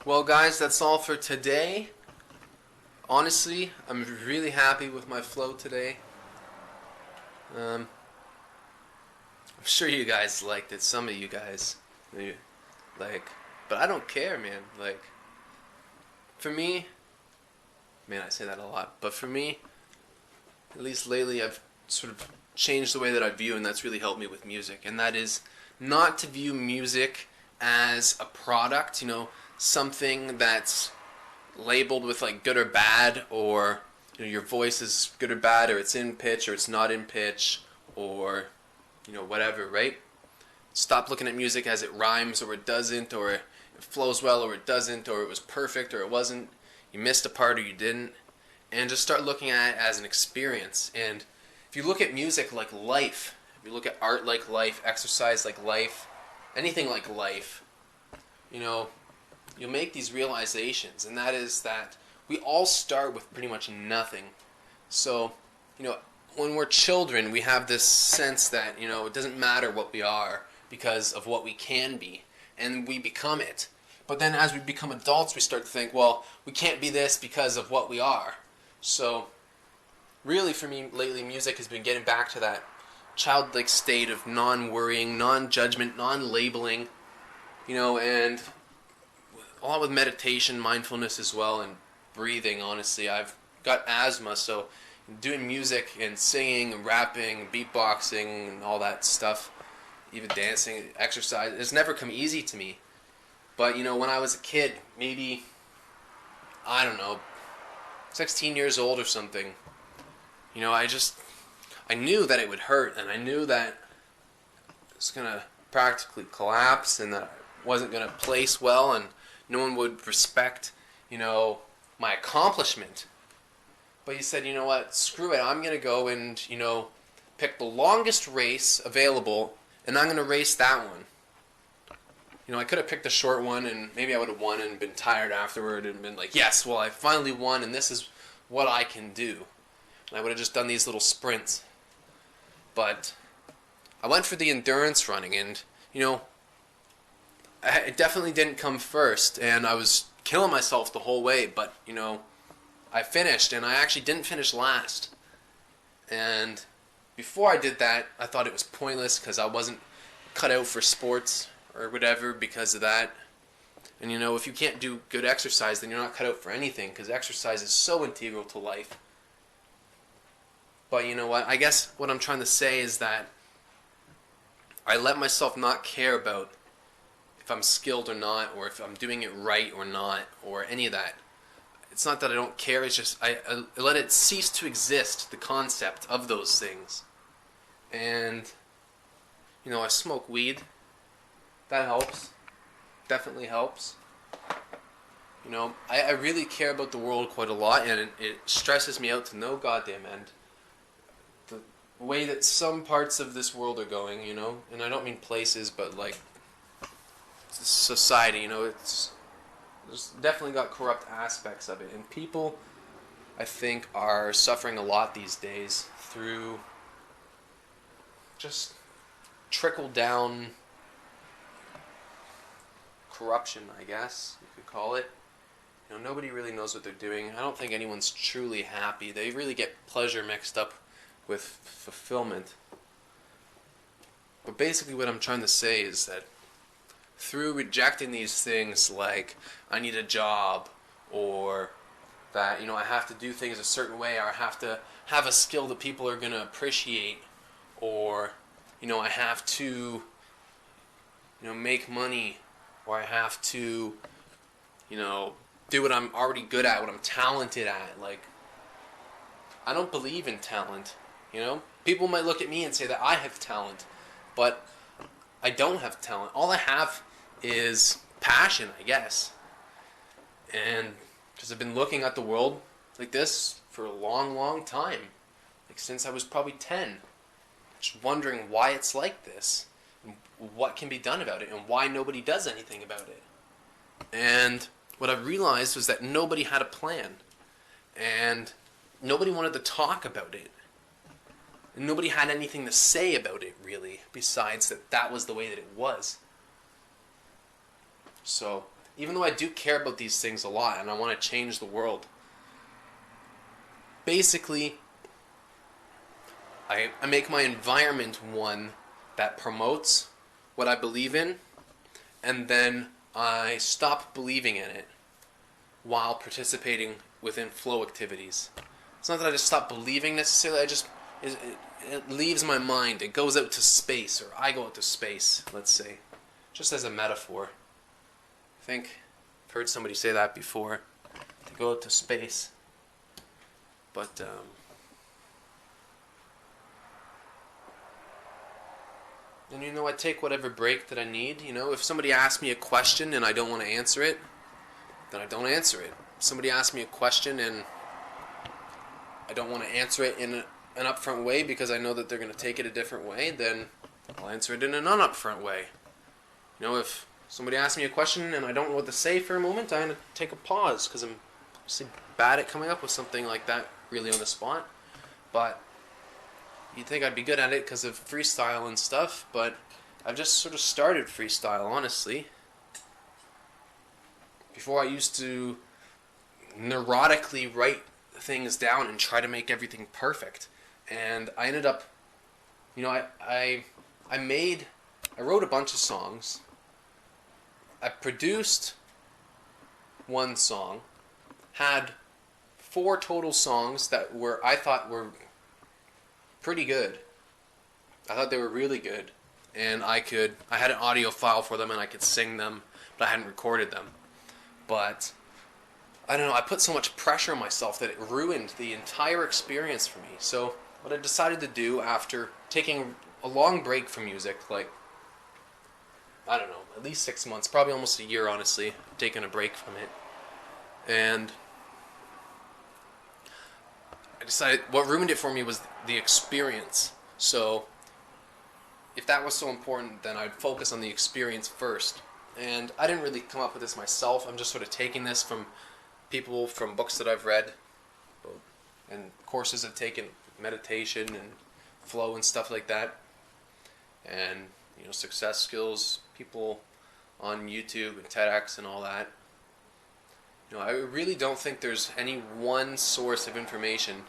Well, guys, that's all for today. Honestly, I'm really happy with my flow today. I'm sure you guys liked it. Some of you guys, like, but I don't care, man. Like, for me, man, I say that a lot. But for me, at least lately, I've sort of changed the way that I view, and that's really helped me with music. And that is not to view music as a product, something that's labeled with like good or bad, or your voice is good or bad, or it's in pitch or it's not in pitch, or whatever, right? Stop looking at music as it rhymes or it doesn't, or it flows well or it doesn't, or it was perfect or it wasn't, you missed a part or you didn't, and just start looking at it as an experience. And if you look at music like life, if you look at art like life, exercise like life, anything like life, you'll make these realizations, and that is that we all start with pretty much nothing. So, when we're children, we have this sense that, it doesn't matter what we are because of what we can be, and we become it. But then as we become adults, we start to think, well, we can't be this because of what we are. So, really for me lately, music has been getting back to that childlike state of non-worrying, non-judgment, non-labeling, and a lot with meditation, mindfulness as well, and breathing. Honestly, I've got asthma, so doing music and singing and rapping, beatboxing and all that stuff, even dancing, exercise, it's never come easy to me. But when I was a kid, maybe, I don't know, 16 years old or something, I knew that it would hurt, and I knew that it was going to practically collapse, and that I wasn't going to place well, and no one would respect, my accomplishment. But he said, what, screw it, I'm going to go and, pick the longest race available, and I'm going to race that one. I could have picked a short one, and maybe I would have won and been tired afterward and been like, yes, well, I finally won, and this is what I can do. And I would have just done these little sprints. But I went for the endurance running, and, it definitely didn't come first, and I was killing myself the whole way, but, I finished, and I actually didn't finish last. And before I did that, I thought it was pointless because I wasn't cut out for sports or whatever because of that. And if you can't do good exercise, then you're not cut out for anything, because exercise is so integral to life. But you know what? I guess what I'm trying to say is that I let myself not care about if I'm skilled or not, or if I'm doing it right or not, or any of that. It's not that I don't care, it's just I let it cease to exist, the concept of those things. And, I smoke weed. That helps. Definitely helps. I really care about the world quite a lot, and it stresses me out to no goddamn end. The way that some parts of this world are going, and I don't mean places, but like society, there's definitely got corrupt aspects of it, and people, I think, are suffering a lot these days through just trickle down corruption, I guess you could call it. Nobody really knows what they're doing. I don't think anyone's truly happy. They really get pleasure mixed up with fulfillment. But basically what I'm trying to say is that through rejecting these things like I need a job, or that I have to do things a certain way, or I have to have a skill that people are going to appreciate, or I have to make money, or I have to do what I'm already good at, what I'm talented at. Like, I don't believe in talent. People might look at me and say that I have talent, but I don't have talent. All I have is passion, I guess. And because I've been looking at the world like this for a long, long time, like since I was probably 10, just wondering why it's like this, and what can be done about it, and why nobody does anything about it. And what I realized was that nobody had a plan, and nobody wanted to talk about it, and nobody had anything to say about it, really, besides that was the way that it was. So even though I do care about these things a lot and I want to change the world, basically, I make my environment one that promotes what I believe in, and then I stop believing in it while participating within flow activities. It's not that I just stop believing necessarily, it leaves my mind. It goes out to space, or I go out to space, let's say. Just as a metaphor. I think I've heard somebody say that before. To go out to space. But, and you know, I take whatever break that I need. You know, if somebody asks me a question and I don't want to answer it, then I don't answer it. If somebody asks me a question and I don't want to answer it in an upfront way because I know that they're going to take it a different way, then I'll answer it in an unupfront way. You know, if somebody asks me a question and I don't know what to say for a moment, I'm going to take a pause because I'm just bad at coming up with something like that really on the spot. But you'd think I'd be good at it because of freestyle and stuff, but I've just sort of started freestyle, honestly. Before I used to neurotically write things down and try to make everything perfect. And I ended up, you know, I wrote a bunch of songs. I produced one song, had 4 total songs that I thought were pretty good. I thought they were really good. And I had an audio file for them and I could sing them, but I hadn't recorded them. But I don't know, I put so much pressure on myself that it ruined the entire experience for me. So what I decided to do after taking a long break from music, like, I don't know, at least 6 months, probably almost a year, honestly, taking a break from it. And I decided what ruined it for me was the experience. So if that was so important, then I'd focus on the experience first. And I didn't really come up with this myself. I'm just sort of taking this from people, from books that I've read, and courses I've taken, meditation and flow and stuff like that. And, you know, success skills, people on YouTube and TEDx and all that. You know, I really don't think there's any one source of information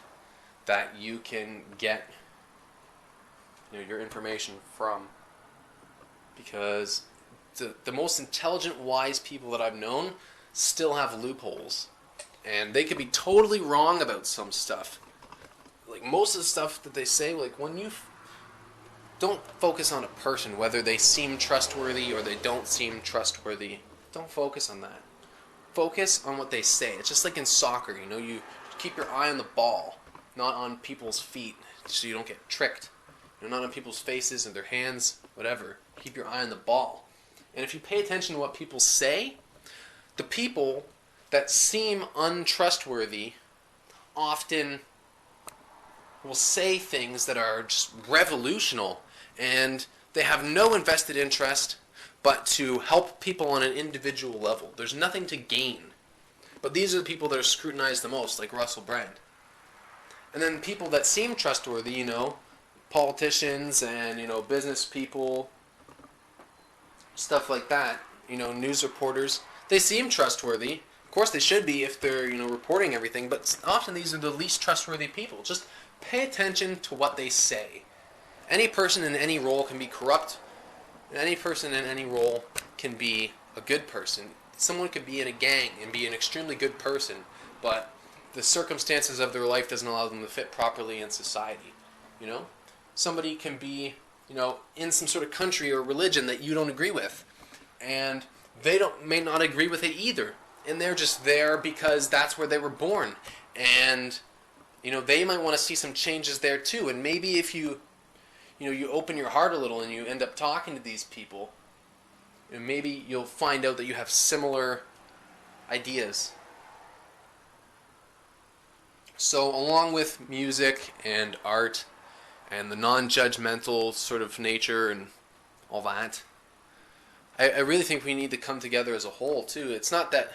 that you can get, you know, your information from. Because the most intelligent, wise people that I've known still have loopholes. And they could be totally wrong about some stuff. Like, most of the stuff that they say, like, when you don't focus on a person, whether they seem trustworthy or they don't seem trustworthy. Don't focus on that. Focus on what they say. It's just like in soccer, you know, you keep your eye on the ball, not on people's feet, so you don't get tricked. You know, not on people's faces and their hands, whatever. Keep your eye on the ball. And if you pay attention to what people say, the people that seem untrustworthy often will say things that are just revolutionary, and they have no invested interest but to help people on an individual level. There's nothing to gain. But these are the people that are scrutinized the most, like Russell Brand. And then people that seem trustworthy, you know, politicians and, you know, business people, stuff like that, you know, news reporters, they seem trustworthy. Of course they should be if they're, you know, reporting everything, but often these are the least trustworthy people. Just pay attention to what they say. Any person in any role can be corrupt. Any person in any role can be a good person. Someone could be in a gang and be an extremely good person, but the circumstances of their life doesn't allow them to fit properly in society. You know? Somebody can be, you know, in some sort of country or religion that you don't agree with, and they may not agree with it either. And they're just there because that's where they were born. And, you know, they might want to see some changes there too. And maybe if you open your heart a little and you end up talking to these people, and maybe you'll find out that you have similar ideas. So along with music and art and the non-judgmental sort of nature and all that, I really think we need to come together as a whole too. It's not that,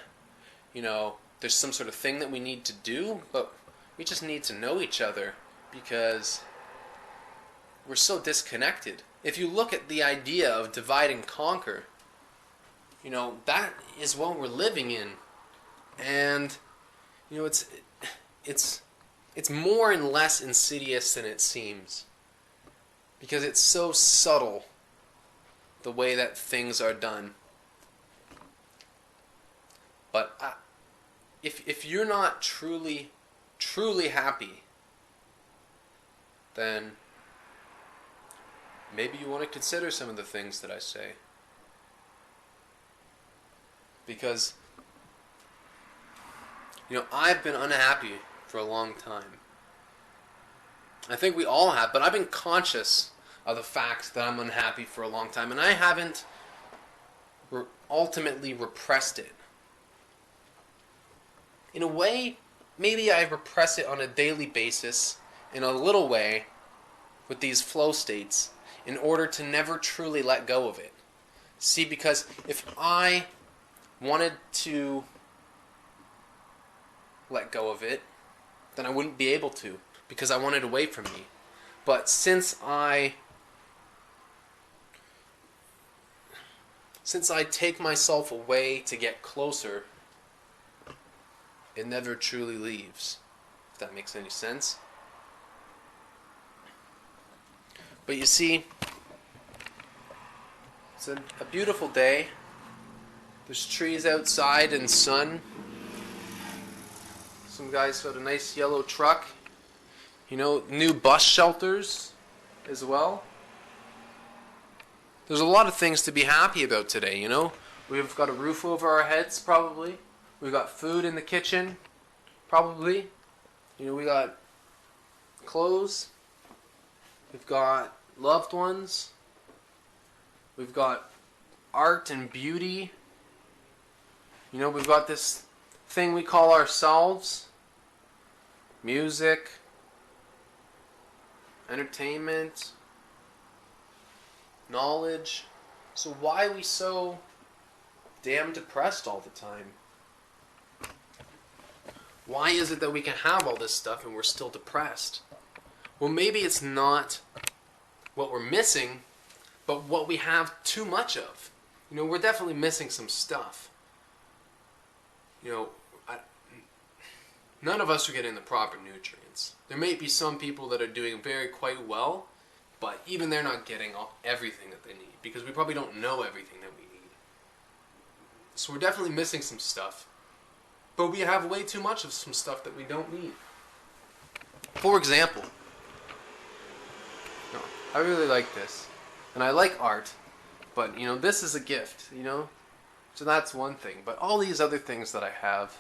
you know, there's some sort of thing that we need to do, but we just need to know each other because we're so disconnected. If you look at the idea of divide and conquer, that is what we're living in. And, it's more and less insidious than it seems. Because it's so subtle, the way that things are done. But if you're not truly happy, then maybe you want to consider some of the things that I say. Because, I've been unhappy for a long time. I think we all have, but I've been conscious of the fact that I'm unhappy for a long time, and I haven't ultimately repressed it. In a way, maybe I repress it on a daily basis, in a little way, with these flow states, in order to never truly let go of it. See, because if I wanted to let go of it, then I wouldn't be able to, because I want it away from me. But since I take myself away to get closer, it never truly leaves, if that makes any sense. But you see, it's a beautiful day. There's trees outside and sun. Some guy's got a nice yellow truck. New bus shelters as well. There's a lot of things to be happy about today, We've got a roof over our heads, probably. We've got food in the kitchen, probably. We got clothes. We've got loved ones. We've got art and beauty. We've got this thing we call ourselves. Music. Entertainment. Knowledge. So why are we so damn depressed all the time? Why is it that we can have all this stuff and we're still depressed? Well, maybe it's not what we're missing, but what we have too much of. We're definitely missing some stuff. None of us are getting the proper nutrients. There may be some people that are doing quite well, but even they're not getting everything that they need, because we probably don't know everything that we need. So we're definitely missing some stuff. But we have way too much of some stuff that we don't need. For example, I really like this. And I like art. But, this is a gift, So that's one thing. But all these other things that I have,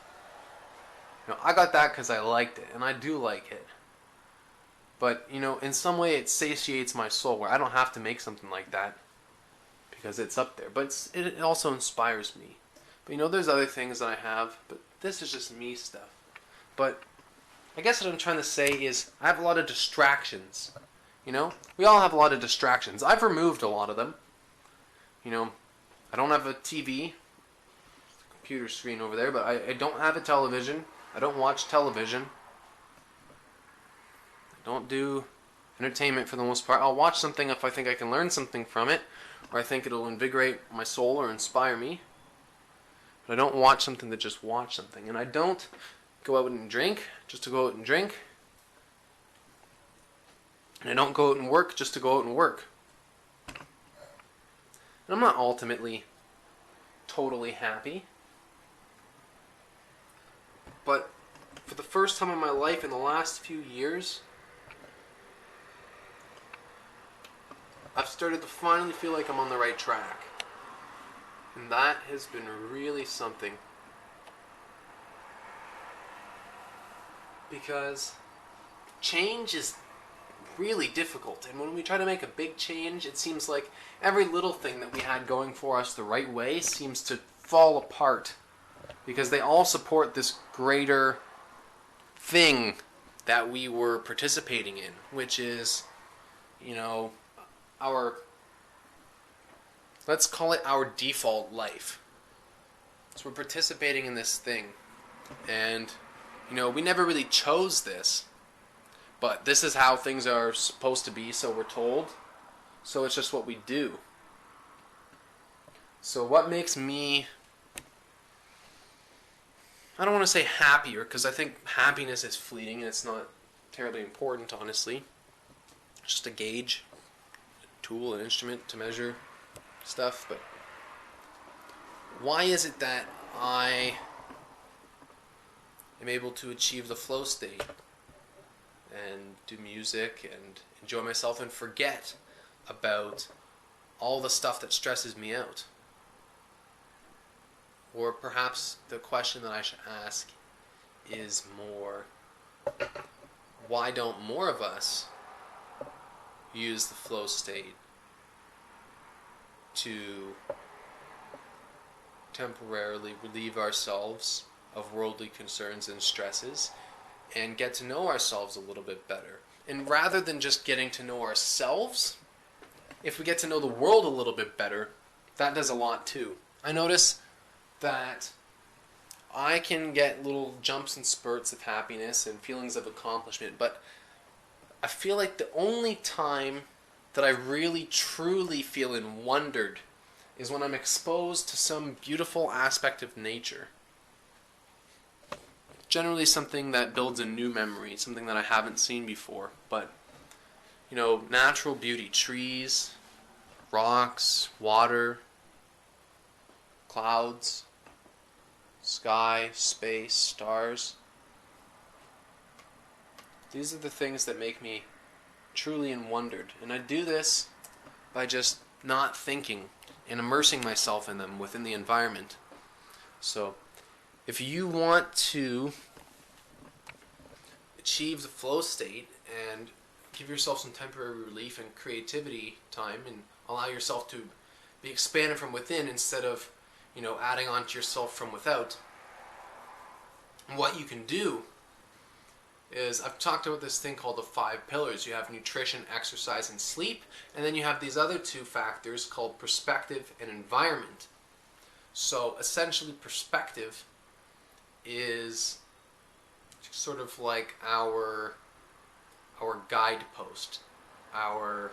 I got that because I liked it. And I do like it. But, in some way it satiates my soul, where I don't have to make something like that because it's up there. But it also inspires me. But, there's other things that I have, but this is just me stuff. But I guess what I'm trying to say is I have a lot of distractions. We all have a lot of distractions. I've removed a lot of them. I don't have a TV, computer screen over there, but I don't have a television. I don't watch television. I don't do entertainment for the most part. I'll watch something if I think I can learn something from it, or I think it'll invigorate my soul or inspire me. But I don't watch something to just watch something. And I don't go out and drink just to go out and drink. And I don't go out and work just to go out and work. And I'm not ultimately totally happy. But for the first time in my life in the last few years, I've started to finally feel like I'm on the right track. And that has been really something. Because change is really difficult. And when we try to make a big change, it seems like every little thing that we had going for us the right way seems to fall apart. Because they all support this greater thing that we were participating in. Which is, let's call it our default life. So we're participating in this thing. And, we never really chose this. But this is how things are supposed to be, so we're told. So it's just what we do. So what makes me, I don't want to say happier, because I think happiness is fleeting and it's not terribly important, honestly. It's just a gauge, a tool, an instrument to measure stuff. But why is it that I am able to achieve the flow state and do music and enjoy myself and forget about all the stuff that stresses me out? Or perhaps the question that I should ask is more, why don't more of us use the flow state to temporarily relieve ourselves of worldly concerns and stresses and get to know ourselves a little bit better? And rather than just getting to know ourselves, if we get to know the world a little bit better, that does a lot too. I notice that I can get little jumps and spurts of happiness and feelings of accomplishment, but I feel like the only time that I really truly feel wondered is when I'm exposed to some beautiful aspect of nature. Generally something that builds a new memory, something that I haven't seen before, but natural beauty, trees, rocks, water, clouds, sky, space, stars. These are the things that make me truly wondered. And I do this by just not thinking and immersing myself in them within the environment. So, if you want to achieve the flow state and give yourself some temporary relief and creativity time and allow yourself to be expanded from within instead of adding on to yourself from without, what you can do is, I've talked about this thing called the 5 pillars. You have nutrition, exercise, and sleep, and then you have these other 2 factors called perspective and environment. So essentially perspective is sort of like our guidepost, our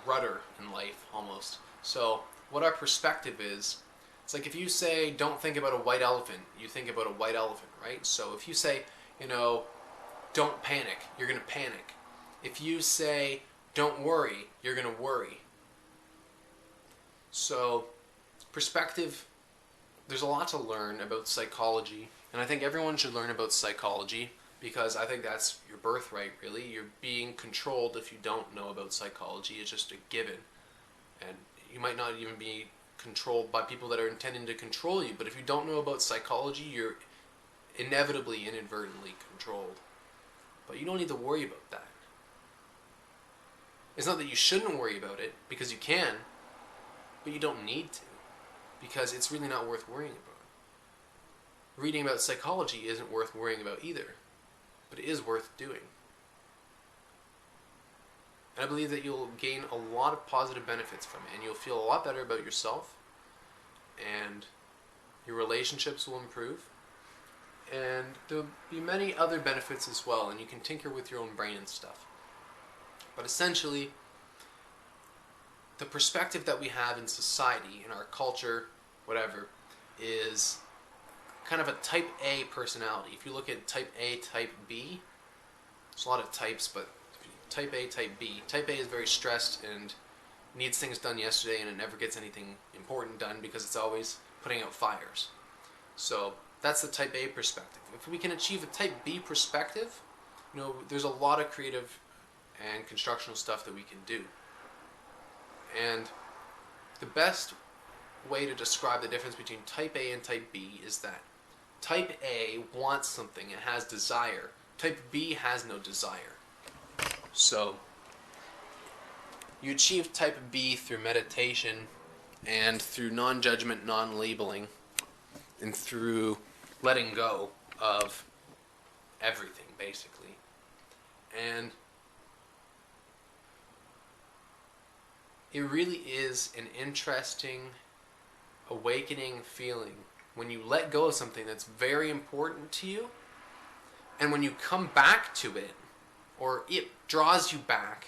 rudder in life almost. So what our perspective is, it's like if you say, don't think about a white elephant, you think about a white elephant, right? So if you say, don't panic, you're going to panic. If you say, don't worry, you're going to worry. So perspective, there's a lot to learn about psychology, and I think everyone should learn about psychology because I think that's your birthright, really. You're being controlled if you don't know about psychology. It's just a given. And you might not even be controlled by people that are intending to control you, but if you don't know about psychology, you're inevitably, inadvertently controlled. But you don't need to worry about that. It's not that you shouldn't worry about it, because you can, but you don't need to, because it's really not worth worrying about. Reading about psychology isn't worth worrying about either, but it is worth doing. And I believe that you'll gain a lot of positive benefits from it, and you'll feel a lot better about yourself, and your relationships will improve, and there'll be many other benefits as well, and you can tinker with your own brain and stuff. But essentially, the perspective that we have in society, in our culture, whatever, is kind of a type A personality. If you look at type A, type B, there's a lot of types, but type A, type B. Type A is very stressed and needs things done yesterday, and it never gets anything important done because it's always putting out fires. So that's the type A perspective. If we can achieve a type B perspective, there's a lot of creative and constructional stuff that we can do. And the best way to describe the difference between type A and type B is that type A wants something, it has desire. Type B has no desire. So you achieve type B through meditation and through non-judgment, non-labeling, and through letting go of everything, basically. And it really is an interesting, awakening feeling when you let go of something that's very important to you, and when you come back to it, or it draws you back,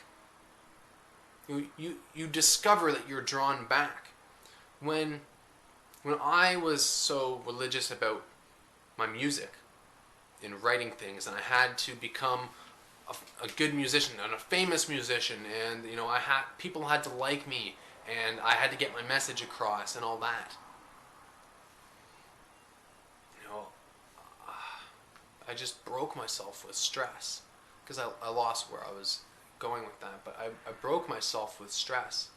you discover that you're drawn back. When when I was so religious about my music and writing things, and I had to become a good musician and a famous musician, and people had to like me, and I had to get my message across and all that. I just broke myself with stress because I lost where I was going with that. But I broke myself with stress,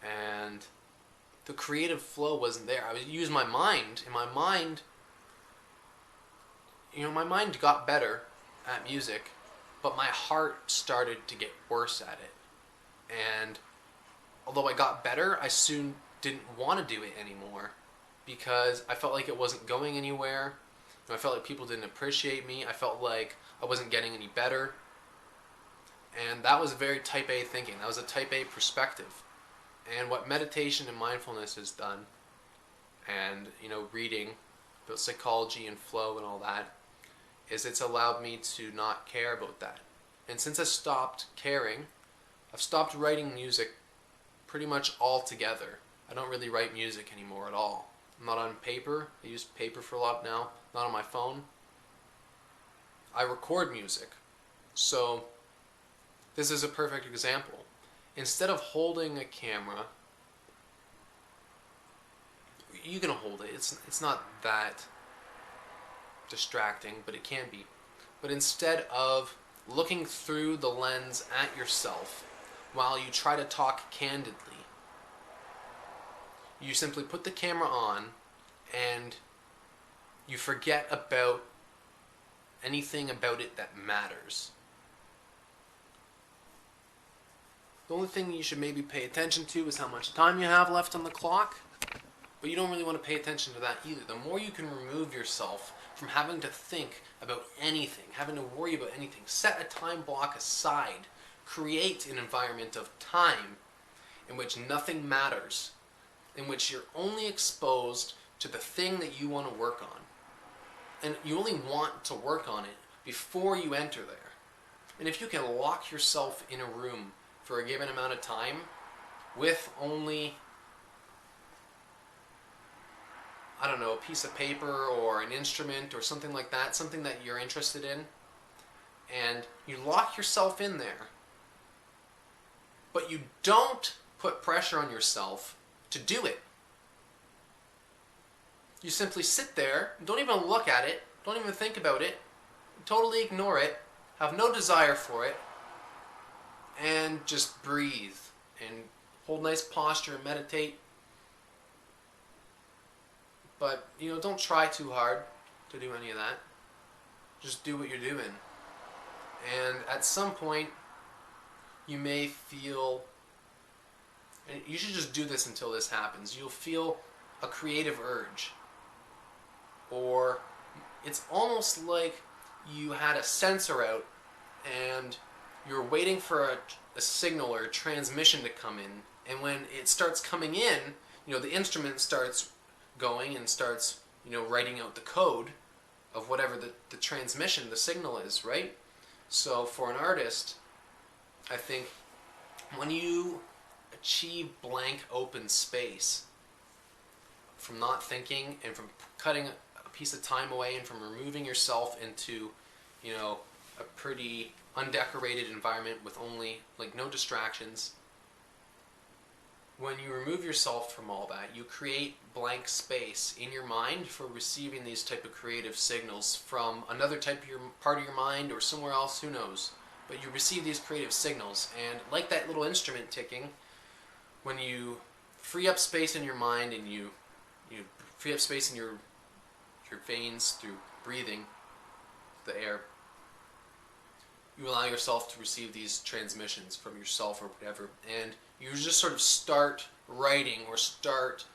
and the creative flow wasn't there. I would use my mind, and my mind got better at music, but my heart started to get worse at it. And although I got better, I soon didn't want to do it anymore because I felt like it wasn't going anywhere. I felt like people didn't appreciate me. I felt like I wasn't getting any better. And that was very type A thinking. That was a type A perspective. And what meditation and mindfulness has done, and reading about psychology and flow and all that, is it's allowed me to not care about that. And since I stopped caring, I've stopped writing music pretty much altogether. I don't really write music anymore at all. I'm not on paper. I use paper for a lot now. Not on my phone. I record music. So this is a perfect example. Instead of holding a camera, you can hold it. It's not that distracting, but it can be. But instead of looking through the lens at yourself while you try to talk candidly, you simply put the camera on and you forget about anything about it that matters. The only thing you should maybe pay attention to is how much time you have left on the clock, but you don't really want to pay attention to that either. The more you can remove yourself from having to think about anything, having to worry about anything, set a time block aside, create an environment of time in which nothing matters, in which you're only exposed to the thing that you want to work on. And you only want to work on it before you enter there. And if you can lock yourself in a room for a given amount of time with only, a piece of paper or an instrument or something like that, something that you're interested in, and you lock yourself in there, but you don't put pressure on yourself to do it. You simply sit there, don't even look at it, don't even think about it, totally ignore it, have no desire for it, and just breathe and hold nice posture and meditate. But, don't try too hard to do any of that. Just do what you're doing. And at some point, you may feel, and you should just do this until this happens, you'll feel a creative urge. Or it's almost like you had a sensor out and you're waiting for a signal or a transmission to come in, and when it starts coming in, the instrument starts going and starts, writing out the code of whatever the transmission, the signal is, right? So for an artist, I think when you achieve blank open space from not thinking and from cutting a piece of time away and from removing yourself into, a pretty undecorated environment with only, no distractions. When you remove yourself from all that, you create blank space in your mind for receiving these type of creative signals from another type of part of your mind or somewhere else, who knows. But you receive these creative signals, and like that little instrument ticking, when you free up space in your mind and you free up space in your veins through breathing the air, you allow yourself to receive these transmissions from yourself or whatever, and you just sort of start writing or start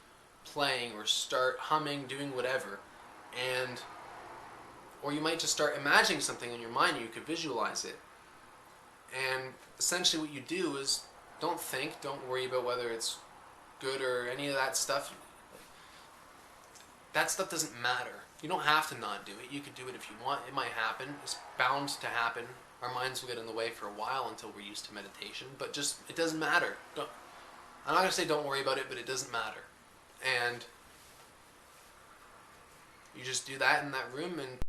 playing or start humming, doing whatever, or you might just start imagining something in your mind and you could visualize it. And essentially what you do is don't think, don't worry about whether it's good or any of that stuff. That stuff doesn't matter. You don't have to not do it. You could do it if you want. It might happen. It's bound to happen. Our minds will get in the way for a while until we're used to meditation, but it doesn't matter. I'm not going to say don't worry about it, but it doesn't matter. And you just do that in that room and